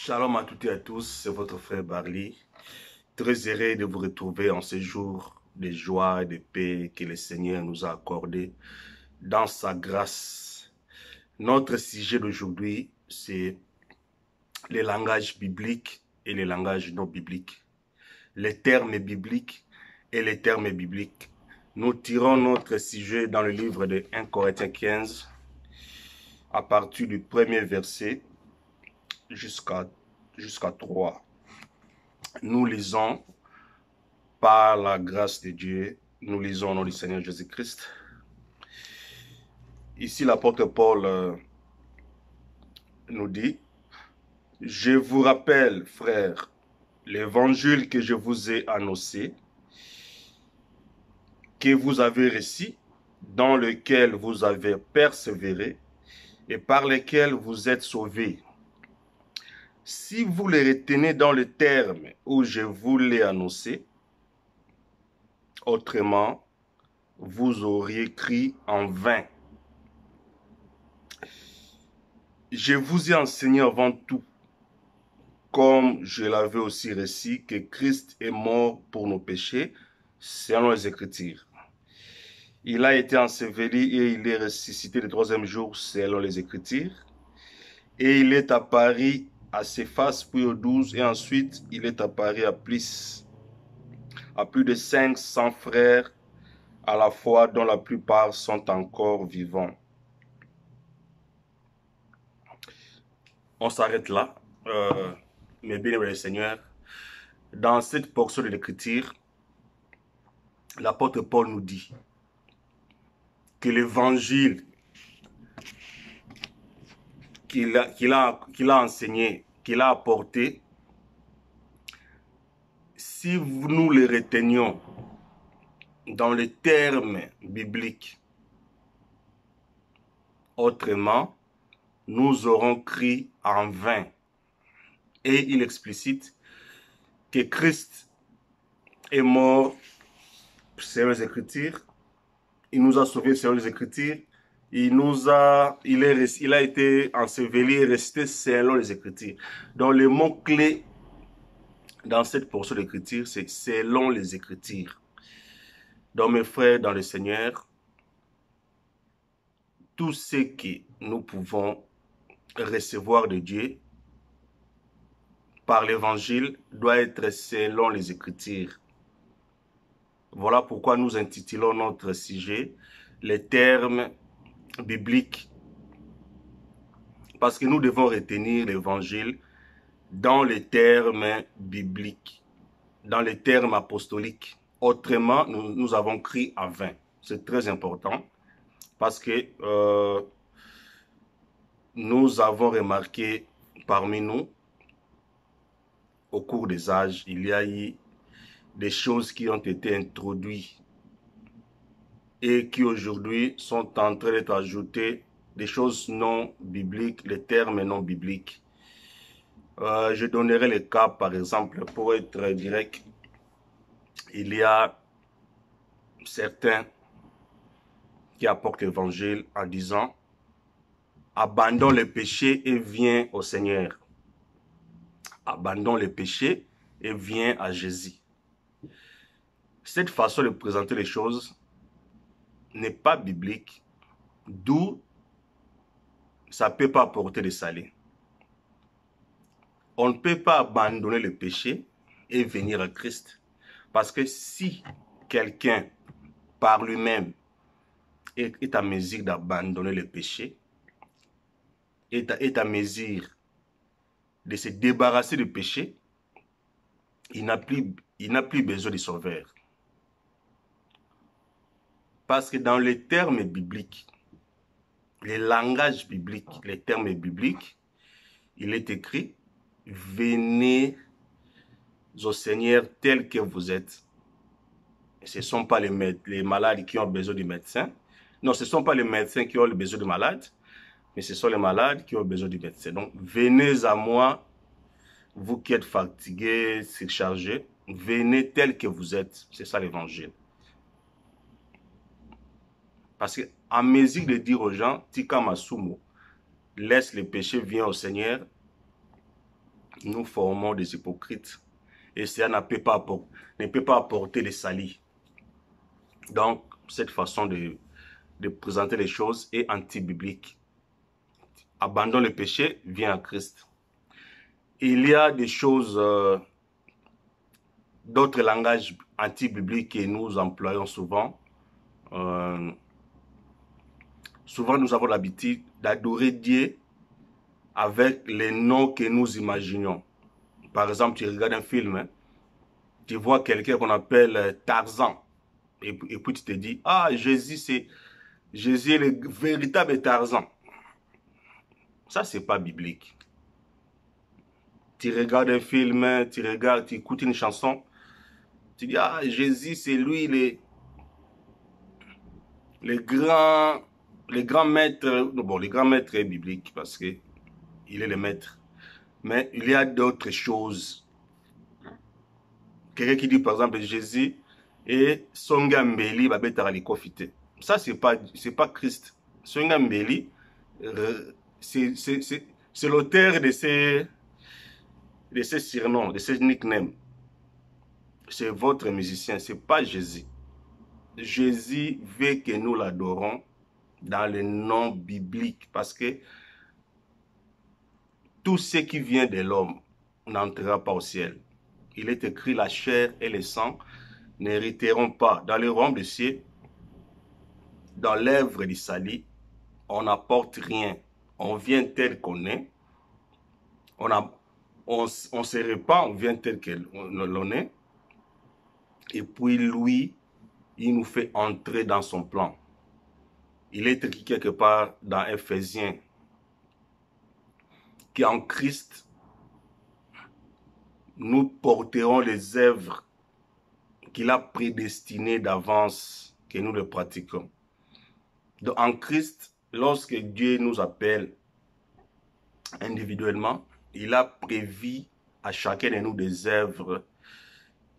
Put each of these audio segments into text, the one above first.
Shalom à toutes et à tous, c'est votre frère Barley. Très heureux de vous retrouver en ce jour de joie et de paix que le Seigneur nous a accordé dans sa grâce. Notre sujet d'aujourd'hui, c'est les langages bibliques et les langages non bibliques. Les termes bibliques et les termes bibliques. Nous tirons notre sujet dans le livre de 1 Corinthiens 15 à partir du premier verset jusqu'à 3. Nous lisons par la grâce de Dieu, nous lisons au nom du Seigneur Jésus-Christ. Ici, l'apôtre Paul nous dit, « Je vous rappelle, frères, l'évangile que je vous ai annoncé, que vous avez reçu, dans lequel vous avez persévéré et par lequel vous êtes sauvés. Si vous les retenez dans le terme où je vous l'ai annoncé, autrement, vous auriez crié en vain. Je vous ai enseigné avant tout, comme je l'avais aussi reçu, que Christ est mort pour nos péchés, selon les Écritures. Il a été enseveli et il est ressuscité le troisième jour, selon les Écritures. Et il est apparu à Céphas, puis aux 12, et ensuite il est apparu à plus de 500 frères à la fois, dont la plupart sont encore vivants. » On s'arrête là. Mes bien-aimés Seigneur, dans cette portion de l'Écriture, l'apôtre Paul nous dit que l'évangile qu'il a enseigné, qu'il a apporté, si nous le retenions dans les termes bibliques, autrement, nous aurons crié en vain. Et il explicite que Christ est mort selon les Écritures, il nous a sauvés selon les Écritures, il a été enseveli et resté selon les Écritures. Donc le mot-clé dans cette portion d'écriture, c'est selon les Écritures. Donc mes frères dans le Seigneur, tout ce que nous pouvons recevoir de Dieu par l'évangile doit être selon les Écritures. Voilà pourquoi nous intitulons notre sujet les termes bibliques. Parce que nous devons retenir l'évangile dans les termes bibliques, dans les termes apostoliques. Autrement, nous avons crié en vain. C'est très important parce que nous avons remarqué parmi nous, au cours des âges, il y a eu des choses qui ont été introduites et qui aujourd'hui sont en train d'être ajoutées, des choses non bibliques, les termes non bibliques. Je donnerai le cas, par exemple, pour être direct. Il y a certains qui apportent l'évangile en disant « Abandonne le péché et viens au Seigneur. » Abandonne le péché et viens à Jésus. Cette façon de présenter les choses n'est pas biblique, d'où ça ne peut pas apporter de salut. On ne peut pas abandonner le péché et venir à Christ. Parce que si quelqu'un, par lui-même, est à mesure d'abandonner le péché, est à mesure de se débarrasser du péché, il n'a plus besoin de sauveur. Parce que dans les termes bibliques, les langages bibliques, les termes bibliques, il est écrit « Venez au Seigneur tel que vous êtes ». Ce ne sont pas les malades qui ont besoin du médecin. Non, ce ne sont pas les médecins qui ont besoin de malades, mais ce sont les malades qui ont besoin du médecin. Donc, venez à moi, vous qui êtes fatigués, surchargés, venez tel que vous êtes. C'est ça l'évangile. Parce qu'à mesure de dire aux gens, Tika Masumo, laisse le péché, viens au Seigneur, nous formons des hypocrites. Et cela ne peut pas apporter les salis. Donc, cette façon de présenter les choses est anti-biblique. Abandonne le péché, viens à Christ. Il y a des choses, d'autres langages anti-bibliques que nous employons souvent. Souvent, nous avons l'habitude d'adorer Dieu avec les noms que nous imaginons. Par exemple, tu regardes un film, hein, tu vois quelqu'un qu'on appelle Tarzan. Et puis tu te dis, ah, Jésus est le véritable Tarzan. Ça, c'est pas biblique. Tu regardes un film, tu écoutes une chanson, tu dis, ah, Jésus, c'est lui les grands maîtres. Bon, les grands maîtres est biblique parce que il est le maître. Mais il y a d'autres choses. Quelqu'un qui dit, par exemple, Jésus et Songambeli babetara likofite. Ça, c'est pas Christ. Songambeli, c'est l'auteur de ces surnoms, de ces nicknames. C'est votre musicien, c'est pas Jésus. Jésus veut que nous l'adorons dans le nom biblique parce que tout ce qui vient de l'homme n'entrera pas au ciel. Il est écrit, la chair et le sang n'hériteront pas. Dans le royaume des cieux, dans l'œuvre du salut, on n'apporte rien. On vient tel qu'on est. On se répand, on vient tel qu'on est. Et puis lui, il nous fait entrer dans son plan. Il est écrit quelque part dans Éphésiens qu'en Christ, nous porterons les œuvres qu'il a prédestinées d'avance, que nous les pratiquons. Donc, en Christ, lorsque Dieu nous appelle individuellement, il a prévu à chacun de nous des œuvres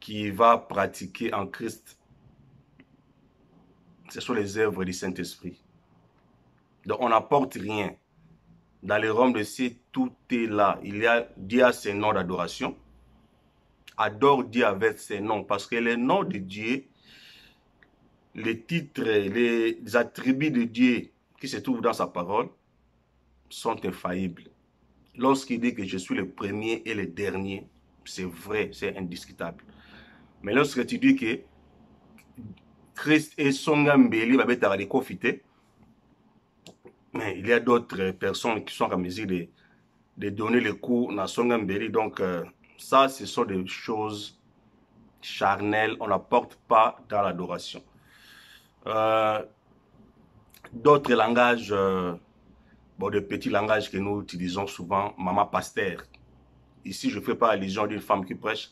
qu'il va pratiquer en Christ. Ce sont les œuvres du Saint-Esprit. Donc, on n'apporte rien. Dans le royaume de cieux, tout est là. Dieu a ses noms d'adoration. Adore Dieu avec ses noms. Parce que les noms de Dieu, les titres, les attributs de Dieu qui se trouvent dans sa parole sont infaillibles. Lorsqu'il dit que je suis le premier et le dernier, c'est vrai, c'est indiscutable. Mais lorsque tu dis que Christ est Songambeli, mais il y a d'autres personnes qui sont en mesure de donner le cours dans Songambeli. Donc, ça, ce sont des choses charnelles. On n'apporte pas dans l'adoration. D'autres langages, de petits langages que nous utilisons souvent, maman pasteur. Ici, je ne fais pas allusion d'une femme qui prêche,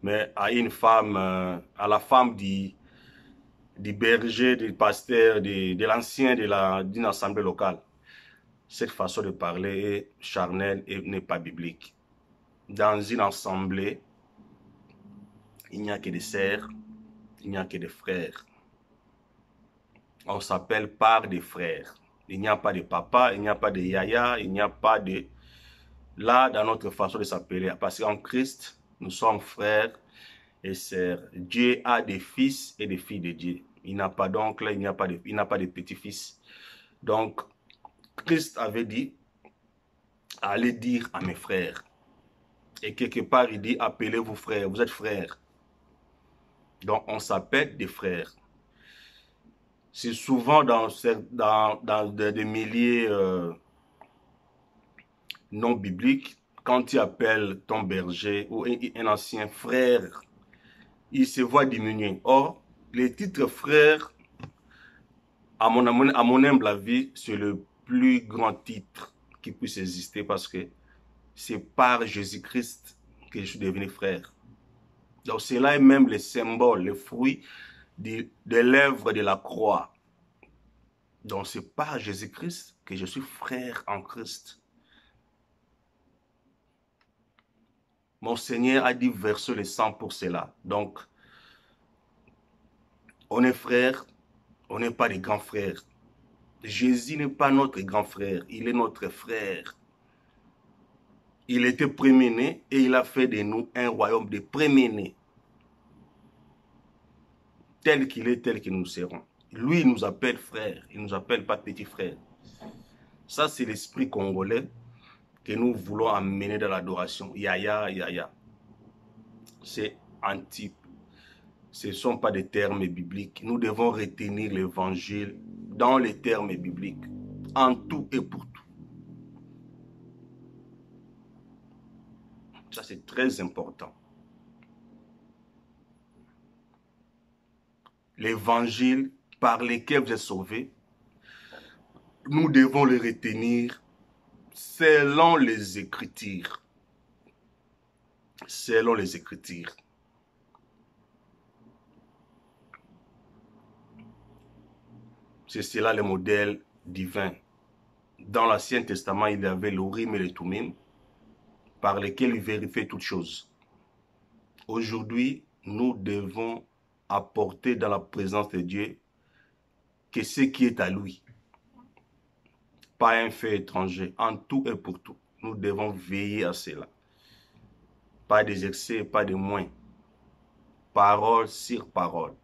mais à une femme, à la femme du berger, du pasteur, de l'ancien d'une assemblée locale. Cette façon de parler est charnelle et n'est pas biblique. Dans une assemblée, il n'y a que des sœurs, il n'y a que des frères. On s'appelle par des frères. Il n'y a pas de papa, il n'y a pas de yaya, il n'y a pas de... Là, dans notre façon de s'appeler, parce qu'en Christ, nous sommes frères et sœurs. Dieu a des fils et des filles de Dieu. Il n'a pas d'oncle, il n'a pas de petits-fils. Donc, Christ avait dit, allez dire à mes frères. Et quelque part, il dit, appelez-vous frères, vous êtes frères. Donc, on s'appelle des frères. C'est souvent dans des milieux non bibliques, quand tu appelles ton berger ou un ancien frère, il se voit diminuer. Or, les titres frères, à mon humble avis, c'est le plus grand titre qui puisse exister parce que c'est par Jésus-Christ que je suis devenu frère. Donc, cela est même le symbole, le fruit de l'œuvre de la croix. Donc, c'est par Jésus-Christ que je suis frère en Christ. Mon Seigneur a dit verser le sang pour cela. Donc, on est frères, on n'est pas des grands frères. Jésus n'est pas notre grand frère, il est notre frère. Il était premier-né et il a fait de nous un royaume de premiers-nés. Tel qu'il est, tel que nous serons. Lui, il nous appelle frère, il ne nous appelle pas petit frère. Ça, c'est l'esprit congolais que nous voulons amener dans l'adoration. Yaya, yaya. C'est anti. Ce ne sont pas des termes bibliques. Nous devons retenir l'évangile dans les termes bibliques, en tout et pour tout. Ça, c'est très important. L'évangile par lequel vous êtes sauvés, nous devons le retenir selon les Écritures. Selon les Écritures. C'est cela le modèle divin. Dans l'Ancien Testament, il y avait l'Urim et le Thummim, par lesquels il vérifiait toutes choses. Aujourd'hui, nous devons apporter dans la présence de Dieu que ce qui est à lui, pas un fait étranger, en tout et pour tout. Nous devons veiller à cela. Pas des excès, pas de moins. Parole sur parole.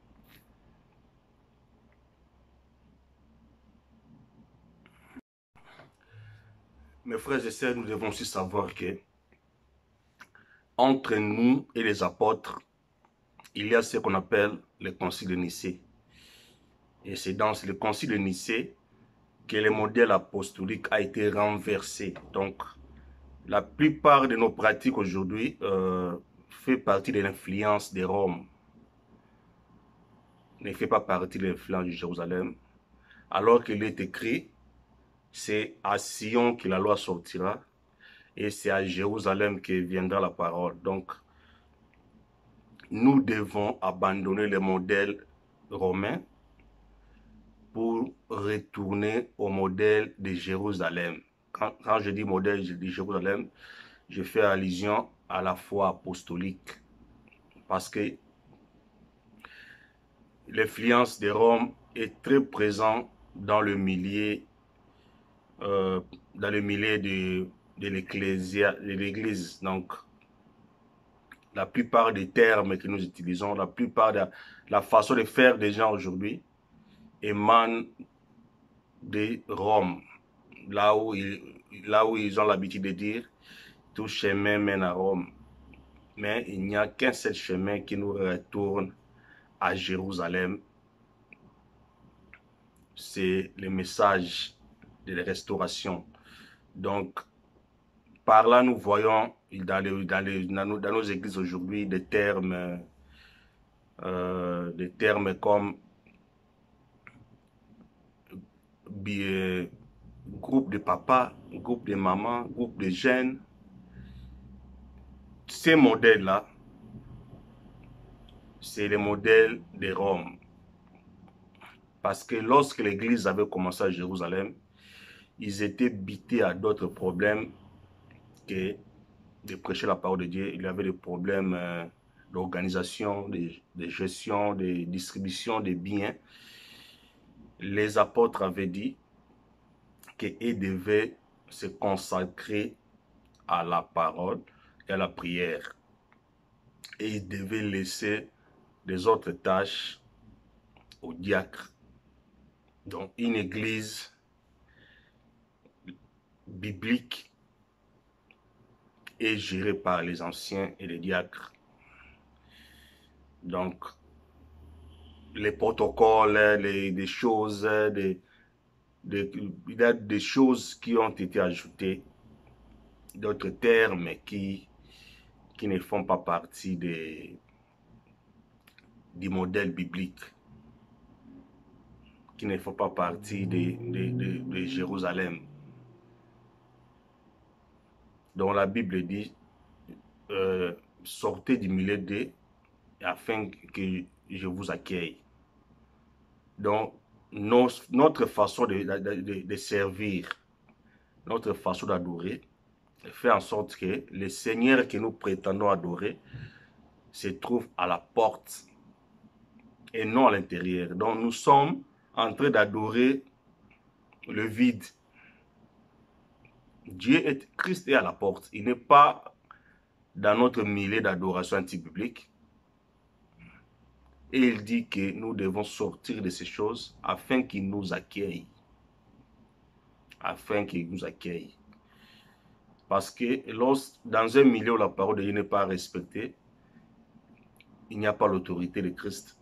Mes frères et sœurs, nous devons aussi savoir que entre nous et les apôtres, il y a ce qu'on appelle le concile de Nicée. Et c'est dans le concile de Nicée que le modèle apostolique a été renversé. Donc, la plupart de nos pratiques aujourd'hui fait partie de l'influence de Rome. Ne fait pas partie de l'influence de Jérusalem. Alors qu'il est écrit, c'est à Sion que la loi sortira et c'est à Jérusalem que viendra la parole. Donc, nous devons abandonner le modèle romain pour retourner au modèle de Jérusalem. Quand je dis modèle de Jérusalem, je fais allusion à la foi apostolique. Parce que l'influence de Rome est très présente dans le milieu, de l'Église. Donc, la plupart des termes que nous utilisons, la plupart de la façon de faire des gens aujourd'hui émane de Rome. Là où ils ont l'habitude de dire, tout chemin mène à Rome. Mais il n'y a qu'un seul chemin qui nous retourne à Jérusalem. C'est le message de la restauration. Donc, par là, nous voyons dans nos églises aujourd'hui des termes comme groupe de papa, groupe de maman, groupe de jeunes. Ces modèles-là, c'est le modèle de Rome. Parce que lorsque l'église avait commencé à Jérusalem, ils étaient bités à d'autres problèmes que de prêcher la parole de Dieu. Il y avait des problèmes d'organisation, de gestion, de distribution des biens. Les apôtres avaient dit qu'ils devaient se consacrer à la parole et à la prière. Et ils devaient laisser les autres tâches aux diacres. Donc une église biblique est gérée par les anciens et les diacres. Donc les protocoles, des choses, il y a des choses qui ont été ajoutées, d'autres termes qui ne font pas partie du modèle biblique, qui ne font pas partie de Jérusalem. Donc la Bible dit, sortez du milieu d'eux afin que je vous accueille. Donc notre façon de servir, notre façon d'adorer, fait en sorte que le Seigneur que nous prétendons adorer se trouve à la porte et non à l'intérieur. Donc nous sommes en train d'adorer le vide. Christ est à la porte. Il n'est pas dans notre milieu d'adoration anti-biblique. Et il dit que nous devons sortir de ces choses afin qu'il nous accueille. Afin qu'il nous accueille. Parce que dans un milieu où la parole de Dieu n'est pas respectée, il n'y a pas l'autorité de Christ.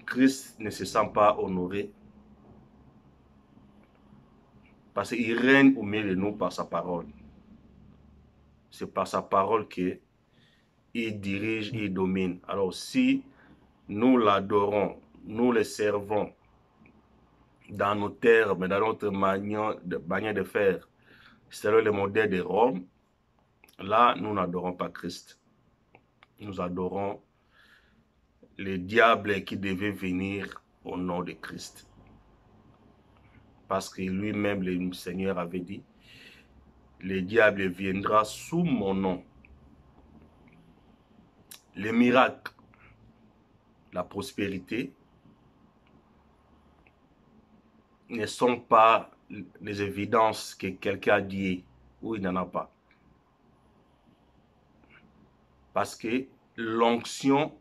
Christ ne se sent pas honoré parce qu'il règne au milieu de nous par sa parole. C'est par sa parole qu'il dirige, il domine. Alors si nous l'adorons, nous le servons dans nos termes, dans notre manière de faire, selon le modèle de Rome, là, nous n'adorons pas Christ. Nous adorons le diable qui devait venir au nom de Christ. Parce que lui-même, le Seigneur avait dit, le diable viendra sous mon nom. Les miracles, la prospérité, ne sont pas les évidences que quelqu'un a dit ou il n'en a pas. Parce que l'onction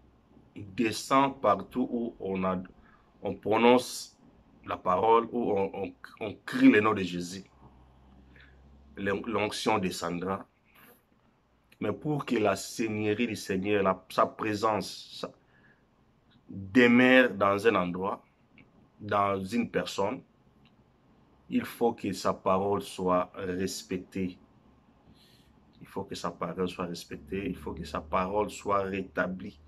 descend partout où on prononce la parole, où on crie le nom de Jésus. L'onction descendra. Mais pour que la seigneurie du Seigneur, sa présence demeure dans un endroit, dans une personne, il faut que sa parole soit respectée. Il faut que sa parole soit respectée. Il faut que sa parole soit rétablie.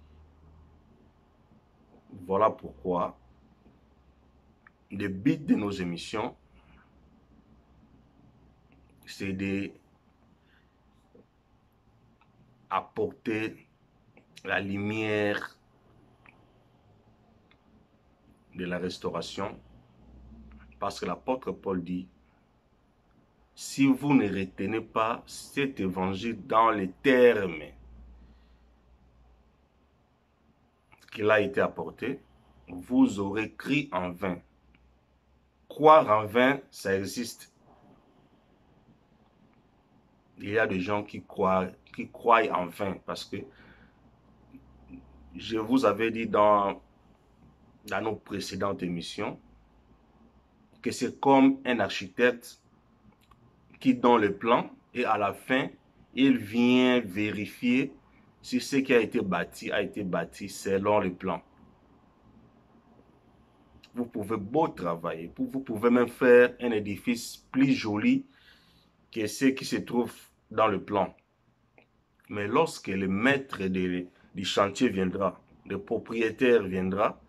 Voilà pourquoi le but de nos émissions, c'est d'apporter la lumière de la restauration. Parce que l'apôtre Paul dit, si vous ne retenez pas cet évangile dans les termes qu'il a été apporté, vous aurez cru en vain. Croire en vain, ça existe. Il y a des gens qui croient en vain parce que je vous avais dit dans nos précédentes émissions que c'est comme un architecte qui donne le plan et à la fin, il vient vérifier si ce qui a été bâti selon le plan. Vous pouvez beau travailler, vous pouvez même faire un édifice plus joli que ce qui se trouve dans le plan. Mais lorsque le maître du chantier viendra, le propriétaire viendra,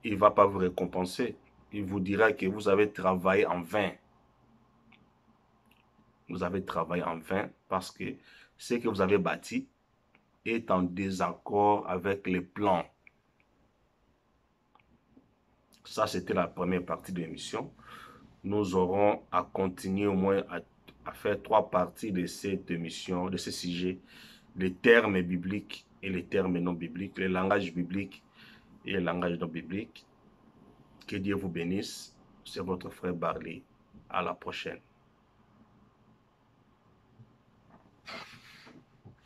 il ne va pas vous récompenser. Il vous dira que vous avez travaillé en vain. Vous avez travaillé en vain parce que ce que vous avez bâti est en désaccord avec les plans. Ça, c'était la première partie de l'émission. Nous aurons à continuer au moins à faire 3 parties de cette émission, de ce sujet, les termes bibliques et les termes non bibliques, les langages bibliques et les langages non bibliques. Que Dieu vous bénisse. C'est votre frère Barley. À la prochaine.